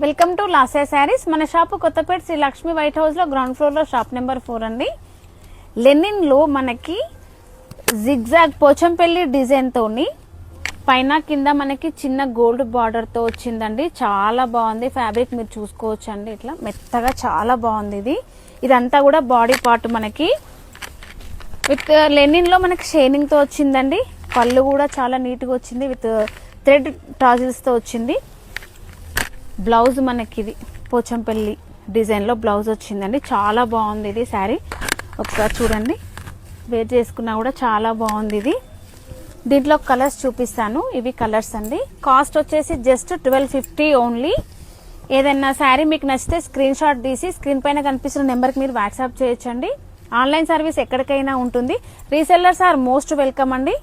Welcome to లాసే శారీస్. మన shop Kothapet Sri Lakshmi White House లో గ్రౌండ్ ఫ్లోర్ లో షాప్ నెంబర్ 4 అండి. లెనిన్ లో మనకి జిగ్జాగ్ పోచంపల్లి డిజైన్ తోని పైన కింద మనకి చిన్న గోల్డ్ బార్డర్ తో వచ్చిందండి. చాలా బాగుంది ఫ్యాబ్రిక్, మీరు చూసుకోవచ్చు అండి. ఇట్లా మెత్తగా చాలా బాగుంది. ఇదంతా కూడా బాడీ పార్ట్ మనకి విత్ లెనిన్ లో మనకి షైనింగ్ తో వచ్చిందండి. పళ్ళు కూడా చాలా నీట్ గా వచ్చింది, విత్ థ్రెడ్ టాజిల్స్ తో వచ్చింది. బ్లౌజ్ మనకి ఇది పోచంపల్లి డిజైన్ లో బ్లౌజ్ వచ్చిందండి. చాలా బాగుంది ఇది శారీ. ఒకసారి చూడండి, వేర్ చేసుకున్నా కూడా చాలా బాగుంది ఇది. దీంట్లో కలర్స్ చూపిస్తాను. ఇవి కలర్స్ అండి. కాస్ట్ వచ్చేసి జస్ట్ 1250 ఓన్లీ. ఏదైనా శారీ మీకు నచ్చితే స్క్రీన్ షాట్ తీసి స్క్రీన్ పైన కనిపిస్తున్న నెంబర్కి మీరు వాట్సాప్ చేయొచ్చండి. ఆన్లైన్ సర్వీస్ ఎక్కడికైనా ఉంటుంది. రీసెల్లర్స్ ఆర్ మోస్ట్ వెల్కమ్ అండి.